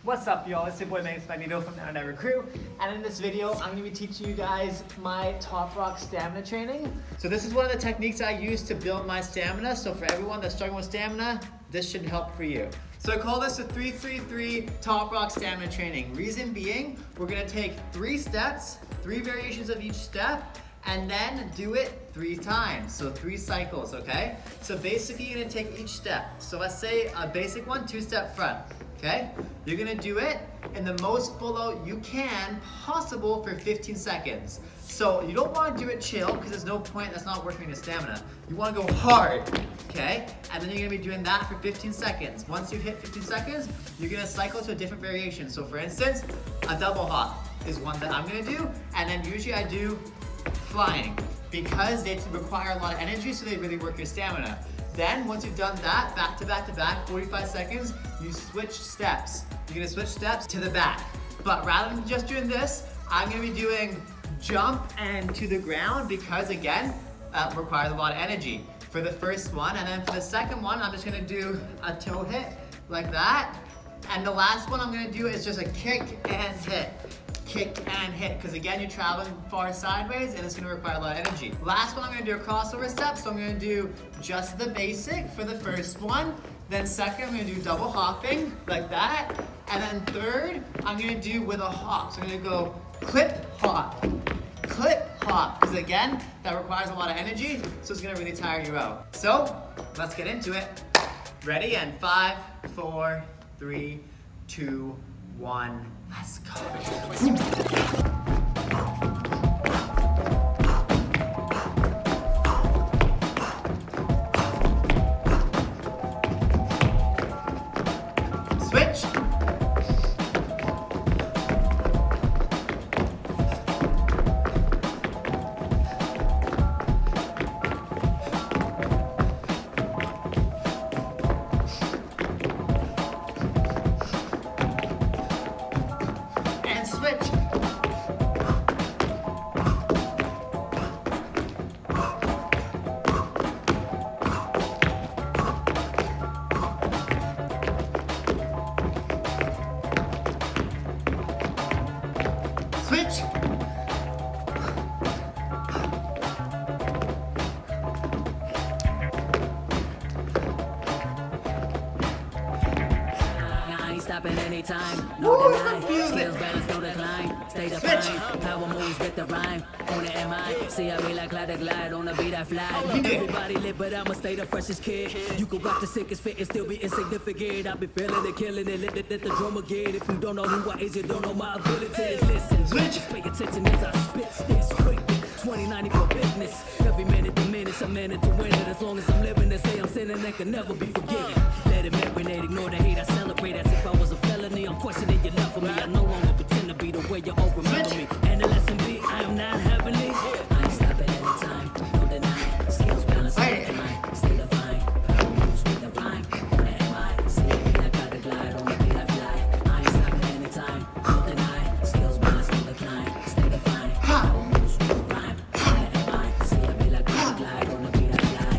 What's up, y'all? It's your boy Magnus.Magneto from the Never Crew, and in this video, I'm going to be teaching you guys my Toprock stamina training. So this is one of the techniques I use to build my stamina. So for everyone that's struggling with stamina, this should help for you. So I call this a 3-3-3 Toprock stamina training. Reason being, we're going to take 3 steps, 3 variations of each step, and then do it 3 times, so 3 cycles, okay? So basically you're gonna take each step. So let's say a basic one, 2-step front, okay? You're gonna do it in the most full out you can possible for 15 seconds. So you don't wanna do it chill, because there's no point, that's not working your stamina. You wanna go hard, okay? And then you're gonna be doing that for 15 seconds. Once you hit 15 seconds, you're gonna cycle to a different variation. So for instance, a double hop is one that I'm gonna do, and then usually I do flying, because they require a lot of energy, so they really work your stamina. Then once you've done that, back to back to back, 45 seconds, you switch steps. You're gonna switch steps to the back. But rather than just doing this, I'm gonna be doing jump and to the ground, because again, that requires a lot of energy for the first one. And then for the second one, I'm just gonna do a toe hit like that. And the last one I'm gonna do is just a kick and hit. Kick and hit, because again, you're traveling far sideways and it's gonna require a lot of energy. Last one, I'm gonna do a crossover step, so I'm gonna do just the basic for the first one. Then second, I'm gonna do double hopping, like that. And then third, I'm gonna do with a hop. So I'm gonna go clip, hop, because again, that requires a lot of energy, so it's gonna really tire you out. So, let's get into it. Ready? And 5, 4, 3, 2, 1, let's go. Switch. Switch. I ain't stopping anytime. No deny. Skills balance, no decline. Stay defined. Power moves with the rhyme. On the MI. See, I be like glide on the beat I fly. Everybody lit, but I'ma stay the freshest kid. You can rock the sickest fit and still be insignificant. I be feeling it, killing it, let the drum again. If you don't know who I is, you don't know my abilities. Listen, just pay attention as I spit this quick. 2090 for business. Every minute diminish, I'm in it to win it. As long as I'm living, they say I'm sinning, that can never be forgiven. Let it marinate, ignore the hate, I celebrate as if I was a felony. I'm questioning your love for me. I no longer pretend to be the way you all remember me. And the lesson be, I am not heavenly. I ain't stopping anytime, no deny. Skills balance, no decline. Stay divine, power moves with the rhyme. On the MI, see me, I gotta glide on the beat I fly. I ain't stopping anytime, no deny. Skills balance, no decline. Stay divine, power moves with the rhyme. On the MI, see me, I gotta glide on the beat I fly.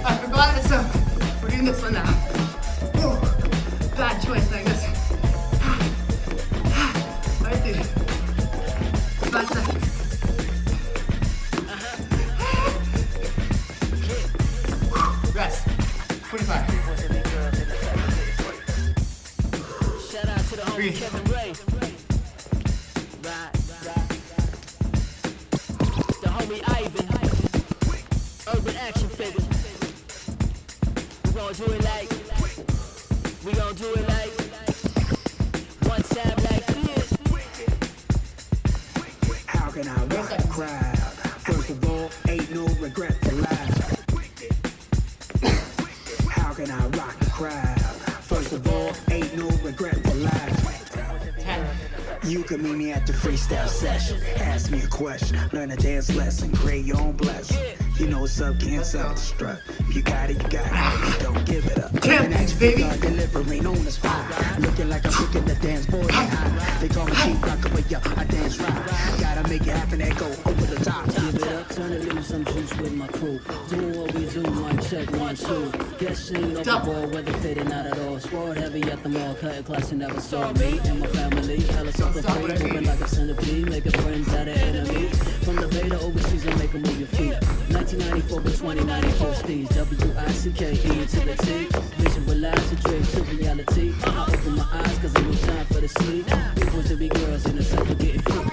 I forgot it, so we're doing this one now. Ooh, bad choice, like this. Right there. 5 seconds. Rest. 45. Shout out to the homie Breathe. Kevin Ray. The homie Ivan. Urban action figure. We gon' do it like one time like this. How can I rock the crowd? First of all, ain't no regret to last. How can I rock the crowd? First of all, ain't no regret to last. 10. You could meet me at the freestyle session. Ask me a question, learn a dance lesson, create your own blessing. You know what's up, can't self-destruct. If you got it, you got it. Don't give it up. Champions, baby. Delivering on the spot. Looking like I'm picking the dance boy high. They call me Toprock, but yeah, I dance right. Gotta make it happen and go over the top. Give it up, turn it loose, some juice with my crew. Doing what we do, one check, 1, 2. Guess she ain't overboard, weather fitted, not at all. Sport heavy at the mall, cutting class, you never saw me and my family. Tell us something free, moving like a centipede, making friends out of enemies. From the Bay to overseas, I make them move your feet. 1994 to 2094 Steez, W-I-C-K-E to the T. Visualize the dream to reality. I open my eyes cause ain't no time for the sleep. Bboys and Bgirls in the sun for getting free.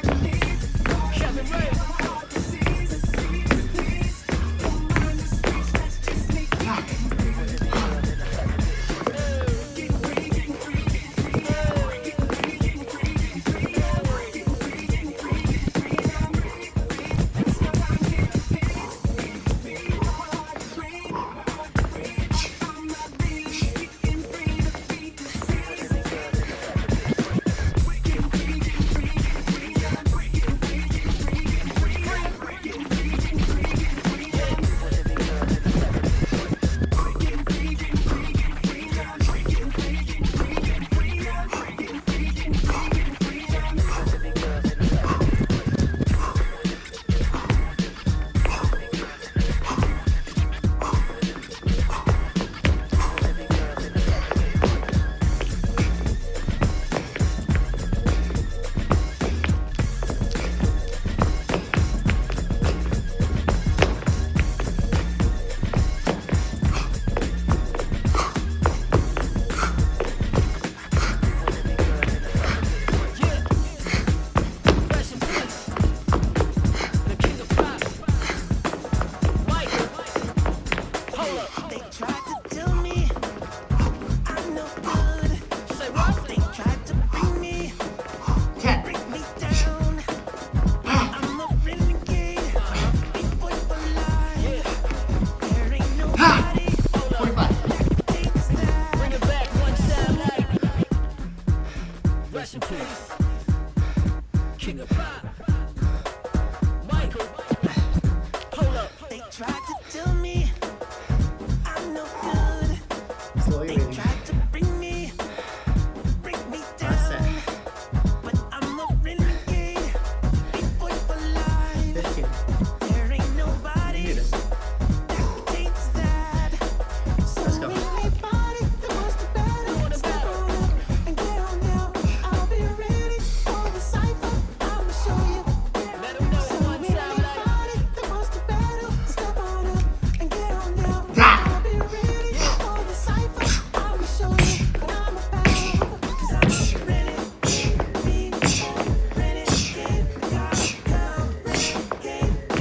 King of pop, Michael. Hold up. They tried to tell me I'm no good. Slowly, They baby. tried to bring me down. But I'm a renegade. Big boy for life. This kid. There ain't nobody You do this. that takes that. Let's go. Anybody that wants to battle, step on up and get on down. I'll be ready for the cipher. I'ma show you. Let 'em know one time like. Anybody that wants to battle, step on up and get on down. I'll be ready for the cipher. I'ma show you what I'm about. 'Cause I'm ready,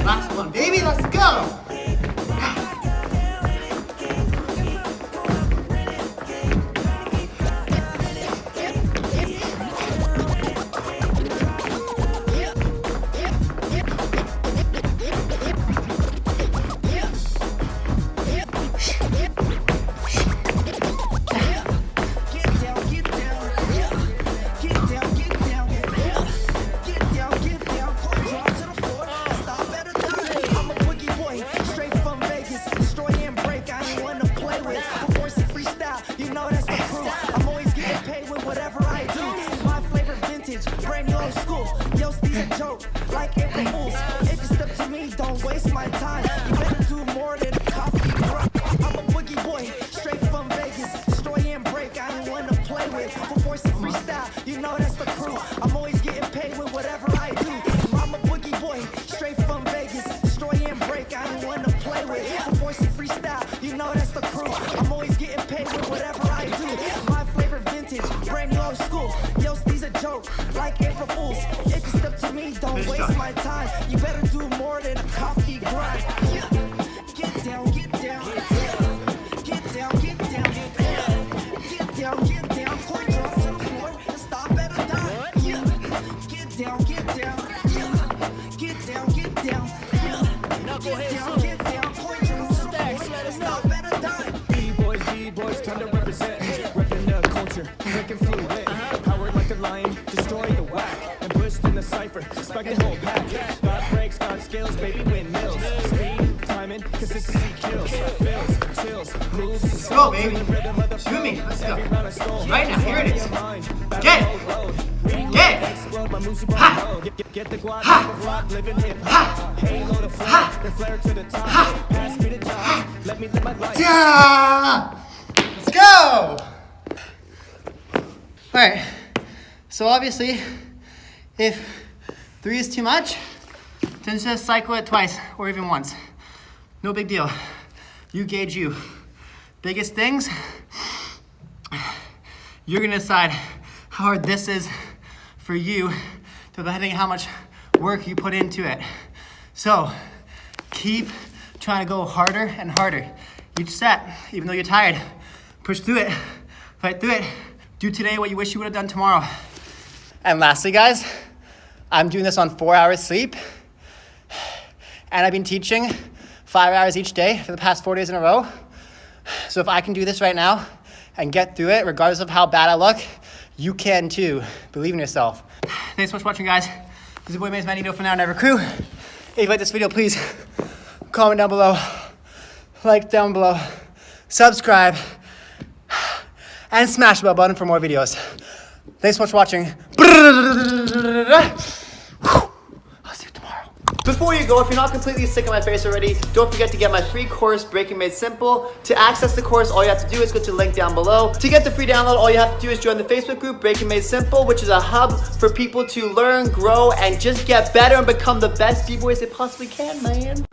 Last one, baby. Let's go. Like April Fools, if you step to me, don't waste my time. You better do more than a coffee drop. I'm a boogie boy, straight from Vegas. Destroy and break, I ain't one to play with. For force and freestyle, you know that's the crew. I'm always getting paid with whatever I do. I'm a boogie boy, straight from Vegas. Destroy and break, I ain't one to play with. For force and freestyle, you know that's the crew. I'm always getting paid with whatever I do. My flavor vintage, brand new old school. Yo, these a joke, like April Fools. If you step to me, don't waste my time. You better do more than a coffee grind. Yeah. Get down, get down. Get down, get down. Get down, get down. Point drop to the floor and stop at a dime. Yeah. Get down, get down. Get down, get down. Get down, get down. Point drop to the floor and stop at a dime. Bboys, time to represent. Repping the culture, breaking fluid. Powered like a lion, destroy the whack. Let's go, baby. Shoot me. Let's go. Right now. Here it is. Get it. Get it. Ha. Ha. Ha. Ha. Ha. Yeah. Let's go. All right. So obviously, if 3 is too much, then just cycle it twice or even once. No big deal. You gauge you. Biggest things, you're gonna decide how hard this is for you, depending on how much work you put into it. So keep trying to go harder and harder. Each set, even though you're tired, push through it, fight through it. Do today what you wish you would have done tomorrow. And lastly, guys, I'm doing this on 4 hours sleep, and I've been teaching 5 hours each day for the past 4 days in a row. So if I can do this right now and get through it, regardless of how bad I look, you can too. Believe in yourself. Thanks so much for watching, guys. This is Bboy from Now and Never Crew. If you like this video, please comment down below, like down below, subscribe, and smash the bell button for more videos. Thanks so much for watching. I'll see you tomorrow. Before you go, if you're not completely sick of my face already, don't forget to get my free course, Breaking Made Simple. To access the course, all you have to do is go to the link down below. To get the free download, all you have to do is join the Facebook group, Breaking Made Simple, which is a hub for people to learn, grow, and just get better and become the best B-boys they possibly can, man.